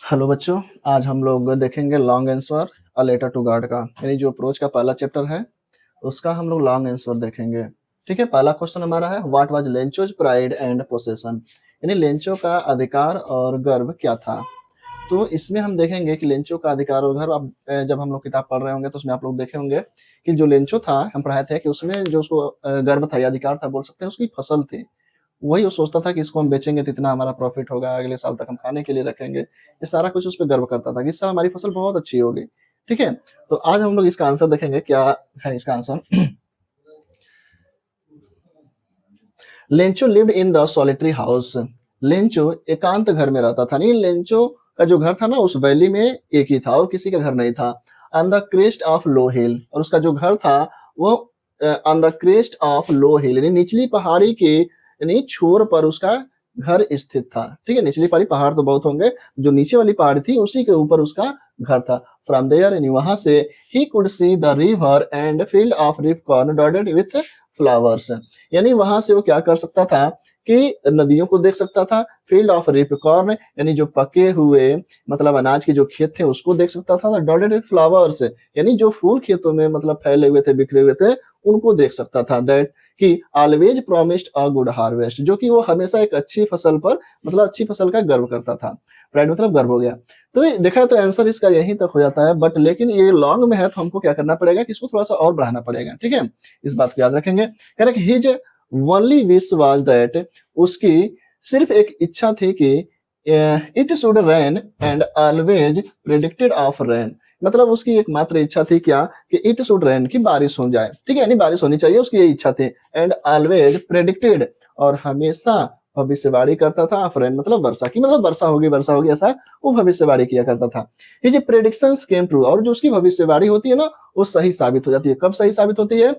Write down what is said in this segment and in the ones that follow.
Hello बच्चों, आज हम लोग देखेंगे long answer a letter to God का, यानी जो अप्रोच का पहला चैप्टर है उसका हम लोग लॉन्ग आंसर देखेंगे। ठीक है, पहला क्वेश्चन हमारा है what was Lencho's pride and possession, यानी लेंचो का अधिकार और गर्व क्या था। तो इसमें हम देखेंगे कि लेंचो का अधिकार और गर्व, अब जब हम लोग किताब पढ़ रहे होंगे तो उसमें आप लोग देखे होंगे कि जो लेंचो था हम पढ़ाए थे कि उसमें जो उसको गर्व था या अधिकार था बोल सकते हैं, उसकी फसल थी। वही वो सोचता था कि इसको हम बेचेंगे तो इतना हमारा प्रॉफिट होगा, अगले साल तक हम खाने के लिए रखेंगे। ये सारा कुछ उस पे गर्व करता था कि इस साल हमारी फसल बहुत अच्छी होगी। ठीक है, तो आज हम लोग इसका आंसर देखेंगे क्या है इसका answer. Lencho lived in the solitary house. Lencho एकांत घर में रहता था, नहीं लेंचो का जो घर था ना उस वैली में एक ही था और किसी का घर नहीं था। On the crest of low hill, और उसका जो घर था वो on the crest of low hill यानी निचली पहाड़ी के यानी छोर पर उसका घर स्थित था। ठीक है, निचली पहाड़ी, पहाड़ तो बहुत होंगे, जो नीचे वाली पहाड़ी थी उसी के ऊपर उसका घर था। फ्रॉम देयर यानी वहां से ही could see the river and field of ripe corn dotted with flowers, यानी वहां से वो क्या कर सकता था कि नदियों को देख सकता था, फील्ड ऑफ रिप कॉर्न यानी जो पके हुए मतलब अनाज के जो खेत थे उसको देख सकता था, डॉटेड विथ फ्लावर्स यानी जो फूल खेतों में मतलब फैले हुए थे, बिखरे हुए थे, उनको देख सकता था। दैट कि always promised a good harvest, जो कि वो हमेशा एक अच्छी फसल पर मतलब अच्छी फसल का गर्व करता था। प्राइड मतलब गर्व हो गया। तो देखा तो आंसर इसका यहीं तक हो जाता है, बट लेकिन ये लॉन्ग में है तो हमको क्या करना पड़ेगा कि इसको थोड़ा सा और बढ़ाना पड़ेगा। ठीक है, इस बात को याद रखेंगे। कह रहे his only wish was that, उसकी सिर्फ एक इच्छा थी कि it should rain and always predicted of rain, मतलब उसकी एकमात्र इच्छा थी क्या कि इट शुड रेन की बारिश हो जाए। ठीक है, यानी बारिश होनी चाहिए, उसकी ये इच्छा थी। एंड ऑलवेज प्रेडिक्टेड और हमेशा भविष्यवाणी करता था ऑफ रेन मतलब वर्षा की, मतलब वर्षा होगी ऐसा वो भविष्यवाणी किया करता था। हिज प्रेडिक्शंस केम ट्रू, और जो उसकी भविष्यवाणी होती है ना वो सही साबित हो जाती है। कब सही साबित होती है?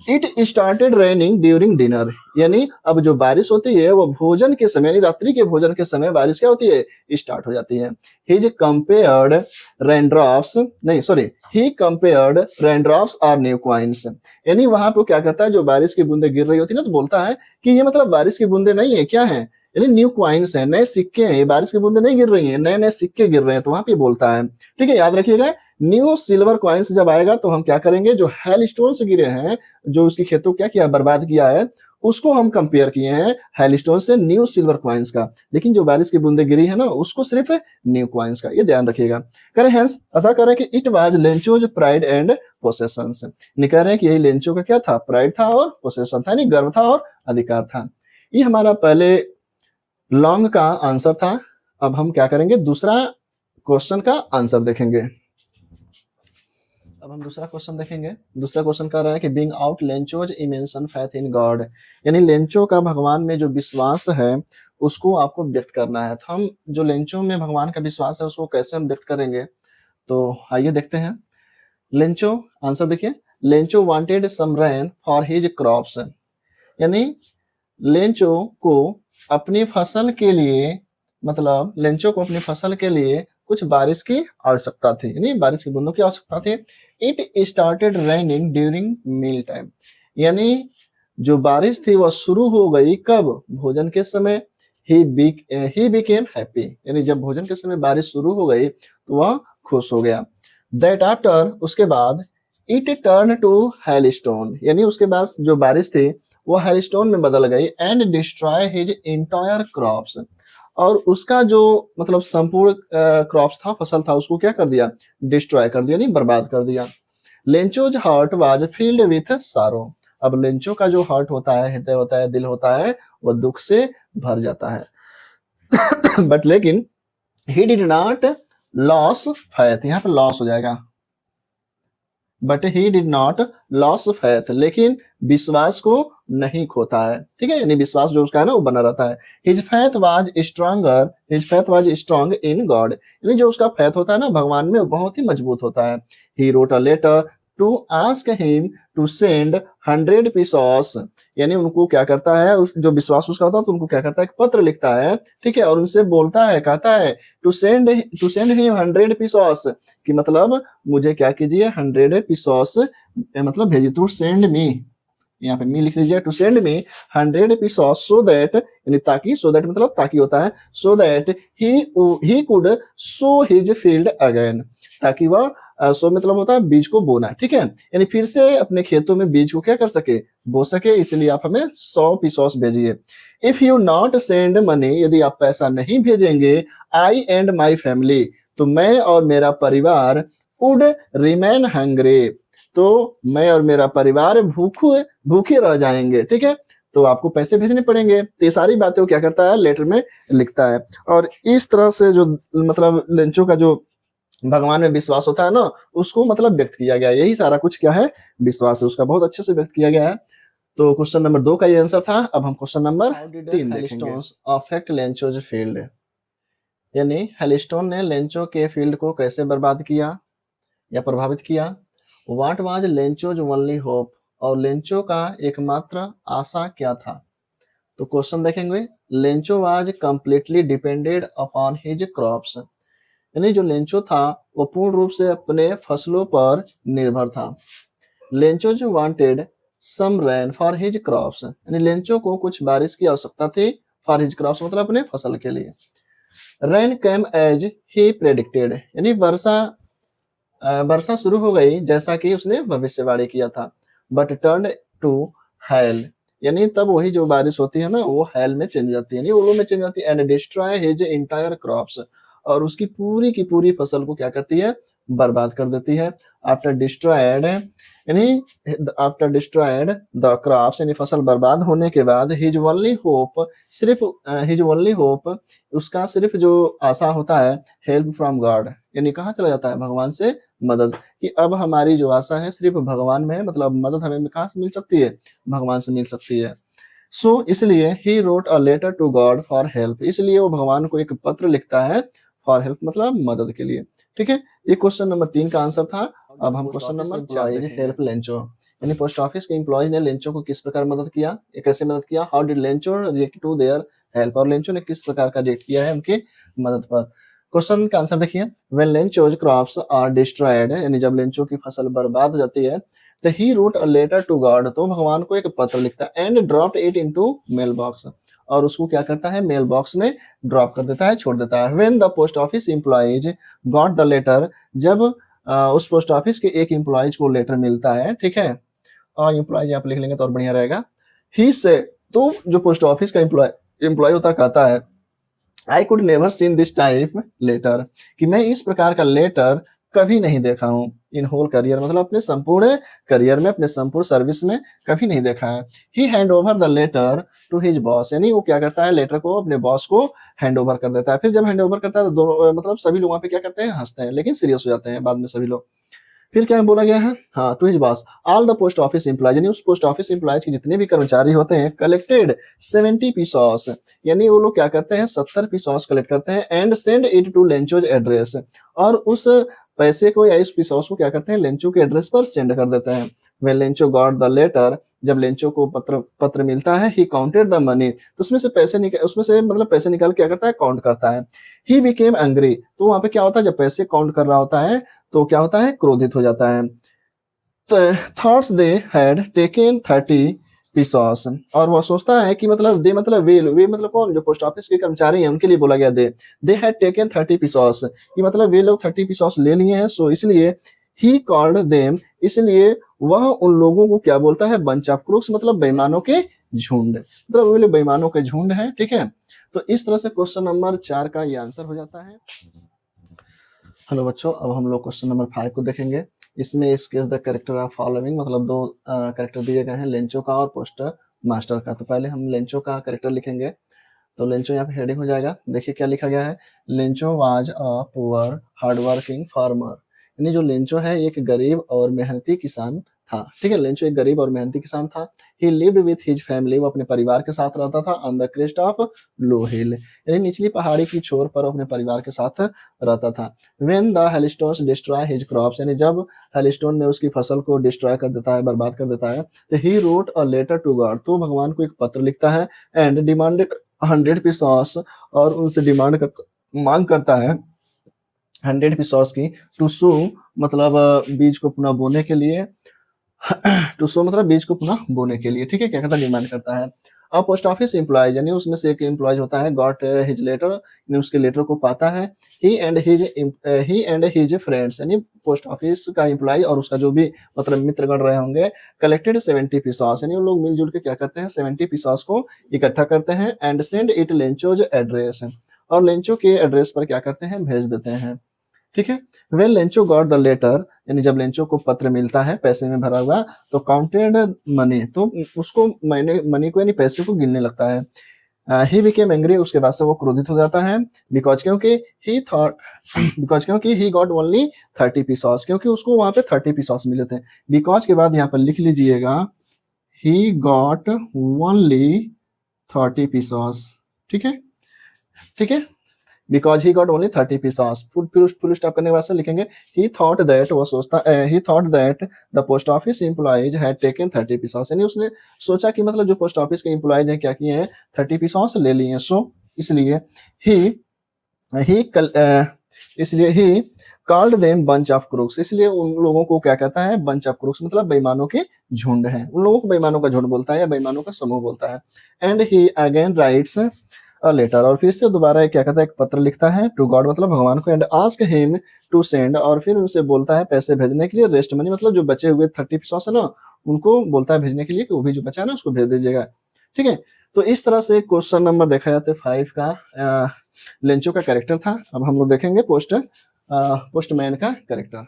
It started raining during dinner, यानी अब जो बारिश होती है वो भोजन के समय यानी रात्रि के भोजन के समय बारिश क्या होती है? स्टार्ट हो जाती है। हिज कंपेयर्ड रेनड्रॉप्स नहीं sorry he compared raindrops are new coins, यानी वहां पे क्या करता है जो बारिश की बूंदे गिर रही होती है ना तो बोलता है कि ये मतलब बारिश की बूंदे नहीं है, क्या है? यानी न्यू कॉइन्स है, नए सिक्के हैं, ये बारिश की बूंदे नहीं गिर रही हैं, नए नए सिक्के गिर रहे हैं, तो वहां पे बोलता है। ठीक है, याद रखिएगा न्यू सिल्वर कॉइन्स जब आएगा तो हम क्या करेंगे, जो हेल स्टोन से गिरे हैं, जो उसकी खेतों क्या किया बर्बाद किया है, उसको हम कंपेयर किए हैं हेलस्टोन से न्यू सिल्वर कॉइन्स का। लेकिन जो बारिश की बूंदे गिरी है ना उसको सिर्फ न्यू कॉइन्स का, ये ध्यान रखिएगा। करें हेंस अतः करें कि it was Lencho's pride and possession, कह रहे हैं कि यही लेंचो का क्या था? प्राइड था और पोसेशन था, यानी गर्व था और अधिकार था। ये हमारा पहले लॉन्ग का आंसर था। अब हम क्या करेंगे, दूसरा क्वेश्चन का आंसर देखेंगे। अब हम दूसरा क्वेश्चन देखेंगे। दूसरा क्वेश्चन कह रहा है कि being out Lencho's immense faith in God, यानी लेंचो का भगवान में जो विश्वास है उसको आपको व्यक्त करना है। तो हम जो लेंचो में भगवान का विश्वास है उसको कैसे हम व्यक्त करेंगे, तो आइए देखते हैं। लेंचो आंसर देखिए, Lencho wanted some rain for his crops, यानी लेंचो को अपनी फसल के लिए मतलब लेंचो को अपनी फसल के लिए कुछ बारिश की आवश्यकता थी, यानी बारिश की बूंदों की आवश्यकता थी। It started raining during meal time, यानी जो बारिश थी वह शुरू हो गई कब? भोजन के समय। ही बिकेम हैप्पी, यानी जब भोजन के समय बारिश शुरू हो गई तो वह खुश हो गया। दैट आफ्टर उसके बाद इट टर्न टू हेलस्टोन, यानी उसके बाद जो बारिश थी वो हेलस्टोन में बदल गई। And destroy his entire crops, और उसका जो मतलब संपूर्ण क्रॉप्स था, फसल था, उसको क्या कर दिया? डिस्ट्रॉय कर दिया, नहीं बर्बाद कर दिया। Lencho's heart was field with सारो, अब लेंचो का जो हार्ट होता है, हृदय होता है, दिल होता है, वह दुख से भर जाता है। बट लेकिन ही डिड नॉट लॉस फैथ, यहाँ पे लॉस हो जाएगा, but he did not loss faith, लेकिन विश्वास को नहीं खोता है। ठीक है, यानी विश्वास जो उसका है ना वो बना रहता है। His faith was stronger, his faith was strong in God, यानी जो उसका फैथ होता है ना भगवान में वो बहुत ही मजबूत होता है। He wrote a letter to ask him to send 100 pesos, यानी उनको क्या करता है, उस जो विश्वास उसका होता है तो उनको क्या करता है, एक पत्र लिखता है। ठीक है, और उनसे बोलता है, कहता है टू सेंड हिम 100 पीसॉस, कि मतलब मुझे क्या कीजिए 100 पीसॉस मतलब भेजिए। टू सेंड मी यहाँ पे मी लिख लीजिए, to send me 100 pesos so that, यानी ताकि, सो दैट मतलब ताकि होता है, so that he could sow his field again, ताकि वह सो मतलब होता है बीज को बोना, ठीक है, यानी फिर से अपने खेतों में बीज को क्या कर सके, बो सके, इसलिए आप हमें 100 पीसॉस भेजिए। If you not send money, यदि आप पैसा नहीं भेजेंगे, आई एंड माई फैमिली, तो मैं और मेरा परिवार, वुड रिमेन हंग्री, तो मैं और मेरा परिवार भूखे रह जाएंगे, ठीक है, तो आपको पैसे भेजने पड़ेंगे। तो ये सारी बातें वो क्या करता है, लेटर में लिखता है। और इस तरह से जो मतलब लेंचो का जो भगवान में विश्वास होता है ना, उसको मतलब व्यक्त किया गया है। यही सारा कुछ क्या है, विश्वास है उसका, बहुत अच्छे से व्यक्त किया गया है। तो क्वेश्चन नंबर 2 का ये आंसर था। अब हम क्वेश्चन नंबर 3 देखेंगे। अफेक्ट लेंचोज फील्ड, यानी हेलिस्टोन ने लेंचो के फील्ड को कैसे बर्बाद किया या प्रभावित किया। What was Lencho's only hope, और लेंचो का एकमात्र आशा क्या था। तो क्वेश्चन देखेंगे, Lencho was completely depended upon his crops, यानी जो लेंचो था वो पूर्ण रूप से अपने फसलों पर निर्भर था। लेंचो जो wanted some rain for his crops, यानी लेंचो को कुछ बारिश की आवश्यकता थी, फॉर हिज क्रॉप्स मतलब अपने फसल के लिए। Rain came as he predicted, यानी वर्षा शुरू हो गई जैसा कि उसने भविष्यवाणी किया था। बट टर्न टू हेल, यानी तब वही जो बारिश होती है ना, वो हेल में चेंज जाती है, यानी ओलो में चेंज जाती है। And destroy his entire crops, और उसकी पूरी की पूरी फसल को क्या करती है, बर्बाद कर देती है। आफ्टर डिस्ट्रॉयड, यानी आफ्टर डिस्ट्रॉयड द क्रॉप्स, यानी फसल बर्बाद होने के बाद, हिज ओनली होप, सिर्फ हिज ओनली होप, उसका सिर्फ जो आशा होता है, हेल्प फ्रॉम गॉड, यानी कहाँ चला जाता है, भगवान से मदद, कि अब हमारी जो आशा है सिर्फ भगवान में है, मतलब मदद हमें कहाँ से मिल सकती है, भगवान से मिल सकती है। सो इसलिए he wrote a letter to God for help, इसलिए वो भगवान को एक पत्र लिखता है, फॉर हेल्प मतलब मदद के लिए, ठीक है। ये क्वेश्चन नंबर 3 का आंसर था। अब हम क्वेश्चन नंबर 4 हेल्प लेंचो, यानी पोस्ट ऑफिस के एम्प्लॉय ने लेंचो को किस प्रकार मदद किया, ये कैसे मदद किया। How did Lencho react to their help, और लेंचो ने किस प्रकार का रिएक्ट किया है उनकी मदद पर। क्वेश्चन का आंसर देखिए, when Lencho's crops are destroyed, यानी जब लेंचो की फसल बर्बाद हो जाती है, तो he wrote a letter to God, तो भगवान को एक पत्र लिखता है, and dropped it into mail box, और उसको क्या करता है, मेल बॉक्स में ड्रॉप कर देता है, छोड़ देता है। When the post office employees got the letter, जब उस पोस्ट ऑफिस के एक एम्प्लॉइज को लेटर मिलता है, ठीक है, और एम्प्लॉइज आप लिख लेंगे तो और बढ़िया रहेगा। ही से, तो जो पोस्ट ऑफिस का एम्प्लॉय होता कहता है, I could never seen this type letter, कि मैं इस प्रकार का लेटर कभी नहीं देखा हूँ, इन होल करियर मतलब अपने संपूर्ण करियर में, अपने संपूर्ण सर्विस में कभी नहीं देखा है। He hand over the letter to his boss, यानी वो क्या करता है, लेटर को अपने बॉस को हैंड ओवर कर देता है। फिर जब हैंड ओवर करता है तो दोनों मतलब सभी लोग वहां पे क्या करते हैं, हंसते हैं, लेकिन सीरियस हो जाते हैं बाद में सभी लोग। फिर क्या बोला गया है, हाँ, to his boss all the post office employees, यानी उस पोस्ट ऑफिस एम्प्लॉयज के जितने भी कर्मचारी होते हैं, कलेक्टेड 70 पीसॉस, यानी वो लोग क्या करते हैं, 70 पीसॉस कलेक्ट करते हैं, and send it to Lencho's address, और उस पैसे को या इस पीसॉस को क्या करते हैं, लेंचो के एड्रेस पर सेंड कर देते हैं। When Lencho got the letter, जब लेंचो को पत्र मिलता है, ही काउंटेड द मनी, तो उसमें से मतलब पैसे निकाल क्या करता है, काउंट करता है। ही बिकेम एंग्री, तो वहां पे क्या होता है, जब पैसे काउंट कर रहा होता है तो क्या होता है, क्रोधित हो जाता है। थॉट्स दे हैड टेकन 30 पीसॉस, और वह सोचता है कि मतलब दे मतलब वे मतलब कौन, जो पोस्ट ऑफिस के कर्मचारी हैं उनके लिए बोला गया दे हैड टेकन 30 पीसॉस, कि मतलब वे लोग 30 पीसॉस ले लिए हैं। सो इसलिए ही कॉल्ड देम, इसलिए वह उन लोगों को क्या बोलता है, बंच ऑफ क्रूक्स, मतलब बेईमानों के झुंड, मतलब वे लोग बेईमानों के झुंड है, ठीक है। तो इस तरह से क्वेश्चन नंबर 4 का ये आंसर हो जाता है। हेलो बच्चों, अब हम लोग क्वेश्चन नंबर 5 को देखेंगे। इसमें sketch the character of following, मतलब 2 कैरेक्टर दिए गए हैं, लेंचो का और पोस्ट मास्टर का। तो पहले हम लेंचो का कैरेक्टर लिखेंगे, तो लेंचो यहाँ पे हेडिंग हो जाएगा। देखिए क्या लिखा गया है, Lencho was a poor hard working farmer, यानी जो लेंचो है एक गरीब और मेहनती किसान था, ठीक है। लेंचो एक गरीब और मेहनती किसान था। He lived with his family, वो अपने परिवार के साथ रहता था। On the crest of low hill, यानी निचली पहाड़ी की छोर पर अपने परिवार के साथ रहता था। When the hailstones destroy his crops, यानी जब हेलिस्टोन ने उसकी फसल को डिस्ट्रॉय कर देता है, बर्बाद कर देता है, तो he wrote a letter to God, तो भगवान को एक पत्र लिखता है, एंड डिमांडेड 100 पीसॉस, और उनसे मांग करता है 100 पीसॉस की, टू सो मतलब बीज को पुनः बोने के लिए, टू सो मतलब बीज को पुनः बोने के लिए, ठीक है, क्या करता है, डिमांड करता है। अब पोस्ट ऑफिस एम्प्लॉय यानी उसमें से एक एम्प्लॉय होता है, गॉट हिज लेटर यानी उसके लेटर को पाता है। ही एंड हिज फ्रेंड्स यानी पोस्ट ऑफिस का एम्प्लॉय और उसका जो भी मतलब मित्रगण रहे होंगे, कलेक्टेड 70 पीसॉस यानी उन लोग मिलजुल के क्या करते हैं, 70 पीसॉस को इकट्ठा करते हैं and send it Lencho's address और लेंचो के एड्रेस पर क्या करते हैं, भेज देते हैं, ठीक है। When Lencho got the letter यानी जब लेंचो को पत्र मिलता है पैसे में भरा हुआ, तो काउंटेड मनी तो उसको मनी को यानी पैसे को गिनने लगता है। ही बिकेम एंग्री उसके बाद से वो क्रोधित हो जाता है, बिकॉज क्योंकि ही थॉट क्योंकि ही गॉट ओनली 30 पीसॉस क्योंकि उसको वहां पे 30 पीसॉस मिले थे। बिकॉज के बाद यहाँ पर लिख लीजिएगा ही गॉट ओनली 30 पीसॉस, ठीक है, ठीक है, because he got only 30 pesos. Full stop करने के बाद से लिखेंगे ही थॉट दैट वो सोचता ही thought that the post office employees had taken 30 पीसॉस यानी उसने सोचा कि मतलब जो पोस्ट ऑफिस के एम्प्लॉइज हैं क्या किए हैं, 30 पीसॉस ले लिए हैं। सो इसलिए ही इसलिए he called them bunch of crooks इसलिए उन लोगों को क्या कहता है, बंच ऑफ क्रूक्स मतलब बेईमानों के झुंड है, उन लोगों को बेईमानों का झुंड बोलता है या बेईमानों का समूह बोलता है। And he again writes letter और फिर से दोबारा क्या कहता है, एक पत्र लिखता है टू गॉड मतलब भगवान को, and ask him to send और फिर उनसे बोलता है पैसे भेजने के लिए, रेस्ट मनी मतलब जो बचे हुए 30 पीसॉस है ना उनको बोलता है भेजने के लिए कि वो भी जो बचा है ना उसको भेज दीजिएगा, ठीक है। तो इस तरह से क्वेश्चन नंबर देखा जाए तो 5 का लेंचो का कैरेक्टर था। अब हम लोग देखेंगे पोस्टमैन का कैरेक्टर।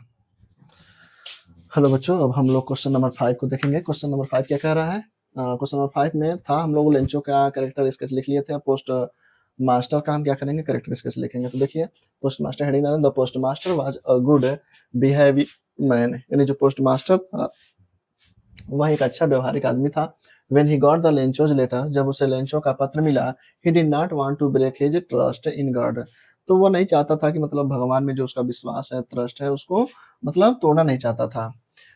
हेलो बच्चों, अब हम लोग क्वेश्चन नंबर 5 को देखेंगे। क्वेश्चन नंबर 5 क्या कह रहा है, क्वेश्चन नंबर 5 में था हम लोग लेंचो का कैरेक्टर स्केच लिख लिए थे। पोस्ट मास्टर का हम क्या करेंगे, कैरेक्टर स्केच लिखेंगे। तो देखिए post master heading the post master was a good behaviour man यानी जो पोस्ट मास्टर था वह एक अच्छा व्यवहारिक आदमी था। When he got the Lencho's letter जब उसे लेंचो का पत्र मिला, he did not want to break his trust in God तो वो नहीं चाहता था कि मतलब भगवान में जो उसका विश्वास है, ट्रस्ट है, उसको मतलब तोड़ना नहीं चाहता था।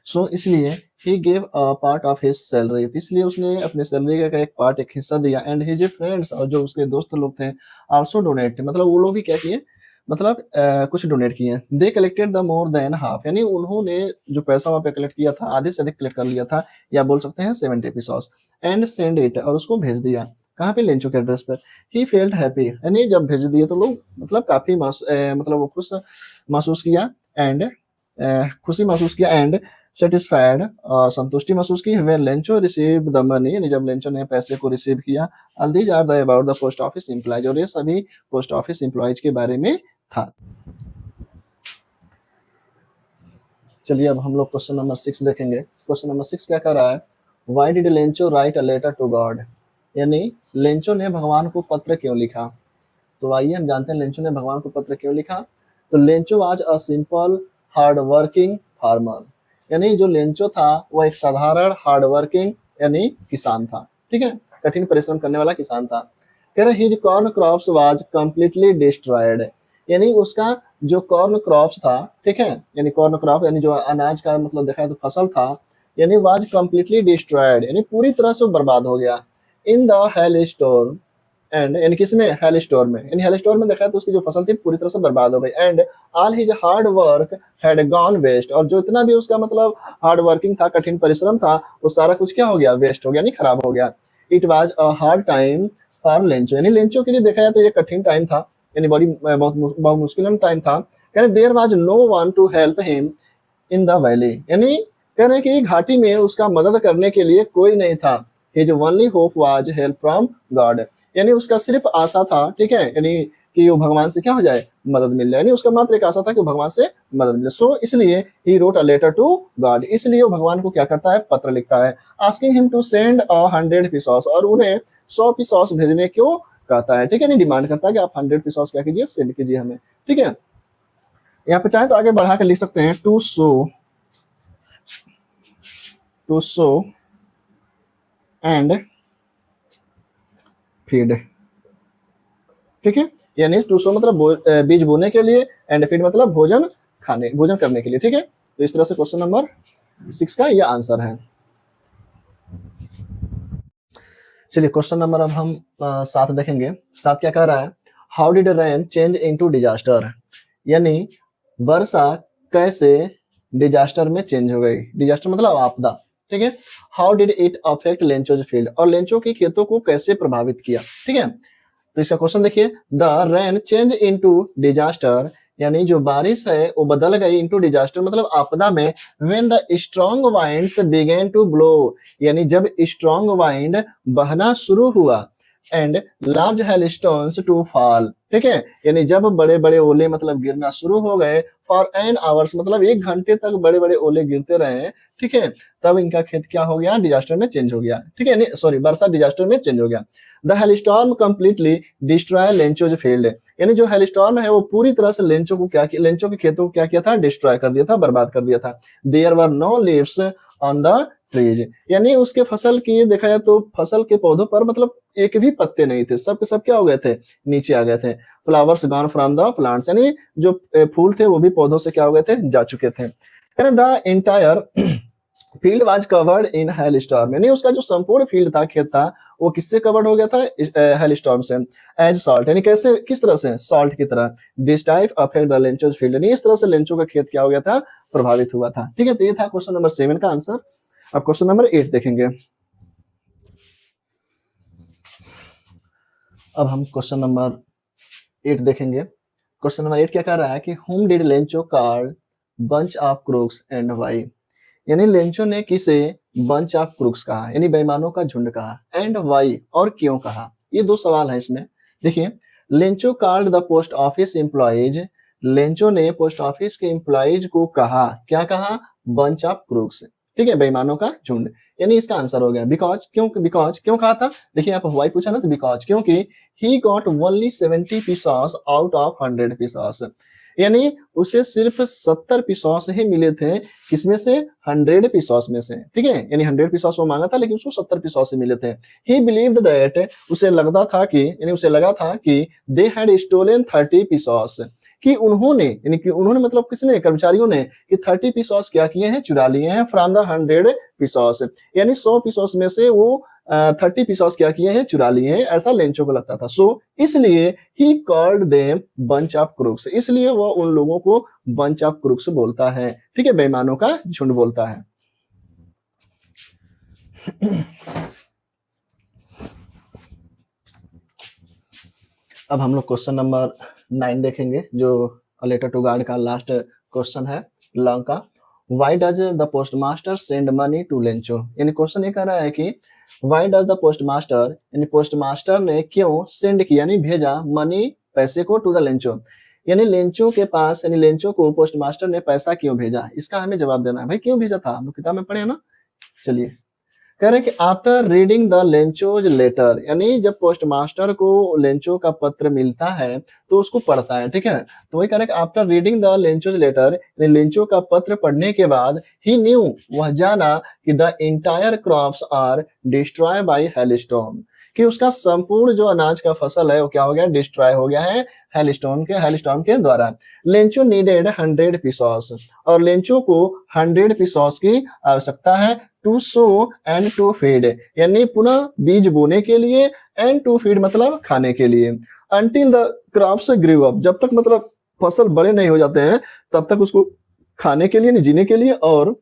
सो इसलिए he gave a part of his salary इसलिए उसने अपने सैलरी का एक पार्ट, एक हिस्सा दिया। एंड हिज फ्रेंड्स और जो उसके दोस्त लोग थे आल्सो डोनेट मतलब वो लोग भी क्या किए, मतलब कुछ डोनेट किए। They collected the more than half यानी उन्होंने जो पैसा वहां पे कलेक्ट किया था आधे से अधिक कलेक्ट कर लिया था, या बोल सकते हैं 70 पीसॉस, एंड सेंड इट और उसको भेज दिया कहाँ पे, लेंचो के एड्रेस पर। ही फेल्ट हैप्पी यानी जब भेज दिए तो लोग मतलब काफी मतलब वो खुश महसूस किया एंड खुशी महसूस किया एंड सेटिस्फाइड संतुष्टि महसूस की। When Lencho receive the money यानी जब लेंचो ने पैसे को रिसीव किया। All these are the about the post office employees और ये सभी पोस्ट ऑफिस एम्प्लॉयज के बारे में था। चलिए अब हम लोग क्वेश्चन नंबर 6 देखेंगे। क्वेश्चन नंबर 6 क्या कर रहा है, why did Lencho write a letter to God यानी लेंचो ने भगवान को पत्र क्यों लिखा। तो आइए हम जानते हैं लेंचो ने भगवान को पत्र क्यों लिखा। तो लेंचो आज a simple hard working farmer यानी जो लेंचो था वो एक साधारण हार्ड वर्किंग यानी किसान था, ठीक है, कठिन परिश्रम करने वाला किसान था। कह रहे his corn crops was completely destroyed यानी उसका जो कॉर्न क्रॉप्स था, ठीक है, यानी कॉर्न क्रॉप यानी जो अनाज का मतलब देखा है तो फसल था, यानी वाज कंप्लीटली डिस्ट्रॉयड यानी पूरी तरह से बर्बाद हो गया। In the hell store and यानी किसमें, हेल स्टोर में यानी हेल स्टोर में देखा है तो उसकी जो फसल थी पूरी तरह से बर्बाद हो गई। And all his hard work had gone waste और जो इतना भी उसका मतलब हार्ड वर्किंग था, कठिन परिश्रम था, वो सारा कुछ क्या हो गया, वेस्ट हो गया यानी खराब हो गया। It was a hard time for Lencho यानी लेंचो के लिए देखा जाए तो ये कठिन टाइम था यानी बहुत मुश्किल टाइम था। कह रहे there was no one to help him in the valley यानी कह रहे कि घाटी में उसका मदद करने के लिए कोई नहीं था। His only hope was help from God यानी उसका सिर्फ आशा था, ठीक है, यानी कि वो भगवान से क्या हो जाए, मदद मिल जाए, यानी उसका मात्र एक आशा था कि भगवान से मदद मिले। सो इसलिए he wrote a letter to God इसलिए वो भगवान को क्या करता है, पत्र लिखता है। आस्किंग हिम टू सेंड 100 पीसॉस और उन्हें 100 पीसॉस भेजने क्यों कहता है, ठीक है, नहीं डिमांड करता है कि आप 100 पीसॉस क्या कीजिए, सेंड कीजिए हमें, ठीक है। यहाँ पे चाहे तो आगे बढ़ा कर लिख सकते हैं टू सो एंड फीड, ठीक है, यानी टू सो मतलब बीज बोने के लिए, एंड फीड मतलब भोजन करने के लिए, ठीक है। तो इस तरह से क्वेश्चन नंबर 6 का ये आंसर है। चलिए क्वेश्चन नंबर अब हम 7 देखेंगे। 7 क्या कह रहा है, how did rain change into disaster यानी वर्षा कैसे डिजास्टर में चेंज हो गई। डिजास्टर मतलब आपदा, ठीक है। How did it affect Lencho's field, और लेंचो की खेतों को कैसे प्रभावित किया, ठीक है। तो इसका क्वेश्चन देखिए, the rain change into disaster, यानी जो बारिश है वो बदल गई इनटू डिजास्टर मतलब आपदा में, when the strong winds began to blow, यानी जब स्ट्रॉन्ग वाइंड बहना शुरू हुआ, and large hailstones to fall, ठीक है, यानी जब बड़े बड़े ओले मतलब गिरना शुरू हो गए, फॉर एन आवर्स मतलब 1 घंटे तक बड़े बड़े ओले गिरते रहे, ठीक है, तब इनका खेत क्या हो गया, डिजास्टर में चेंज हो गया, ठीक है, सॉरी वर्षा डिजास्टर में चेंज हो गया। The hailstorm completely destroy Lencho's field, यानी जो हेलस्टॉर्म है वो पूरी तरह से लेंचो को क्या किया, लेंचो के खेतों को क्या किया था, डिस्ट्रॉय कर दिया था, बर्बाद कर दिया था। There were no leaves on the trees, यानी उसके फसल की देखा जाए तो फसल के पौधों पर मतलब एक भी पत्ते नहीं थे, सब के सब क्या हो गए थे, नीचे आ गए थे। Flowers gone from the plants, यानी जो फूल थे वो भी पौधों से क्या हो गए थे, जा चुके थे। The entire field was covered in hell storm, यानी उसका जो संपूर्ण फील्ड था, खेत था, वो किससे कवर्ड हो गया था, हेल स्टॉर्म से। एज सॉल्ट, यानी कैसे, किस तरह से, सॉल्ट की तरह। This type affect the Lencho's field, यानी इस तरह से लेंचो का खेत क्या हो गया था, प्रभावित हुआ था, ठीक है। तो ये था क्वेश्चन नंबर 7 का आंसर। अब क्वेश्चन नंबर 8 देखेंगे। अब हम क्वेश्चन नंबर 8 देखेंगे। क्वेश्चन नंबर 8 क्या कह रहा है कि whom did Lencho call bunch of crooks and why, यानी लेंचो ने किसे बंच ऑफ क्रूक्स कहा, यानी बेईमानों का झुंड कहा, एंड व्हाई और क्यों कहा। ये 2 सवाल है इसमें। देखिए, Lencho called the post office employees, Lencho ने पोस्ट ऑफिस के एम्प्लॉइज को कहा, क्या कहा, बंच ऑफ क्रूक्स, ठीक है, बेईमानों का झुंड, यानी इसका आंसर हो गया बिकॉज, बिकॉज क्यों कहा था, देखिए यहाँ पर व्हाई पूछा ना, तो बिकॉज क्योंकि he got only 70 pesos out of 100 pesos, यानी उसे सिर्फ 70 पीसॉस ही मिले थे, किसमें से, 100 पीसॉस में से, ठीक है, यानी 100 पीसॉस वो मांगा था लेकिन उसको 70 पीसॉस ही मिले थे। ही बिलीव्ड दैट, उसे लगता था कि, यानी उसे लगा था कि दे हैड स्टोलन 30 पीसॉस, कि उन्होंने, यानी कि उन्होंने मतलब किसने, कर्मचारियों ने, कि 30 पीसॉस क्या किए हैं, चुरा लिए हैं, फ्रॉम द 100 पीसॉस, यानी 100 पीसॉस में से वो 30 पीसॉस क्या किए हैं, चुरा लिए हैं, ऐसा लेंचो को लगता था। सो इसलिए he called them bunch of crooks, इसलिए वो उन लोगों को बंच ऑफ क्रूक्स बोलता है, ठीक है, बेईमानों का झुंड बोलता है। अब हम लोग क्वेश्चन नंबर 9 देखेंगे, जो लेटर टू गार्ड का लास्ट क्वेश्चन है, लॉन्ग का। Why does the postmaster send money to Lencho, यानी क्वेश्चन ये कह रहा है कि why does the postmaster, यानी पोस्टमास्टर ने क्यों सेंड किया, यानी भेजा, मनी पैसे को, टू द लेंचो, यानी लेंचो के पास, यानी लेंचो को पोस्टमास्टर ने पैसा क्यों भेजा, इसका हमें जवाब देना है। भाई क्यों भेजा था, हम लोग किताब में पढ़े हैं ना। चलिए, कह रहे हैं कि after reading the Lencho's letter, यानी जब पोस्टमास्टर को लेंचो का पत्र मिलता है तो उसको पढ़ता है, ठीक है, तो वही कह रहे हैं कि after reading the Lencho's letter, यानी लेंचो का पत्र पढ़ने के बाद, ही न्यू, वह जाना कि the entire crops are destroy by hailstorm, कि उसका संपूर्ण जो अनाज का फसल है वो क्या हो गया, डिस्ट्रॉय हो गया है हेलस्टॉर्म के द्वारा। लेंचो नीडेड 100 पीसॉस, और लेंचो को 100 पीसॉस की आवश्यकता है, to sow and to feed, यानी पुनः बीज बोने के लिए, एंड टू फीड मतलब खाने के लिए। Until the crops grew up, जब तक मतलब फसल बड़े नहीं हो जाते हैं तब तक उसको खाने के लिए, जीने के लिए, और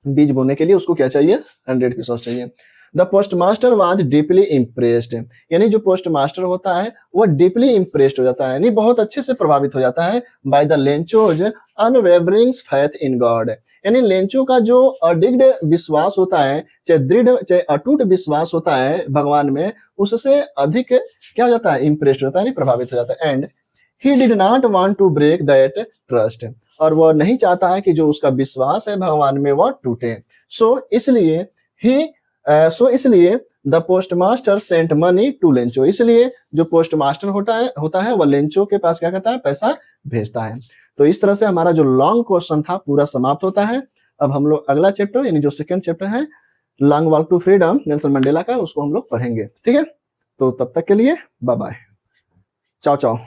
बीज बोने के लिए उसको क्या चाहिए, 100 पीसॉस चाहिए। The postmaster was deeply impressed, यानी जो पोस्टमास्टर होता है वो डीपली इम्प्रेस्ड हो जाता है, यानी बहुत अच्छे से प्रभावित हो जाता है, by the Lencho's unwavering faith in God, यानी लेंचो का जो अडिग्ड विश्वास होता है, चाहे दृढ़ चाहे अटूट विश्वास होता है भगवान में, उससे अधिक क्या हो जाता है, इम्प्रेस्ड होता है, यानी प्रभावित हो जाता है। And he did not want to break that trust, और वह नहीं चाहता है कि जो उसका विश्वास है भगवान में वह टूटे। सो इसलिए the postmaster sent money to Lencho, इसलिए जो पोस्टमास्टर होता है वह लेंचो के पास क्या करता है, पैसा भेजता है। तो इस तरह से हमारा जो लॉन्ग क्वेश्चन था पूरा समाप्त होता है। अब हम लोग अगला चैप्टर, यानी जो सेकंड चैप्टर है long walk to freedom Nelson Mandela का, उसको हम लोग पढ़ेंगे, ठीक है। तो तब तक के लिए बाय बाय, चाओ चाओ।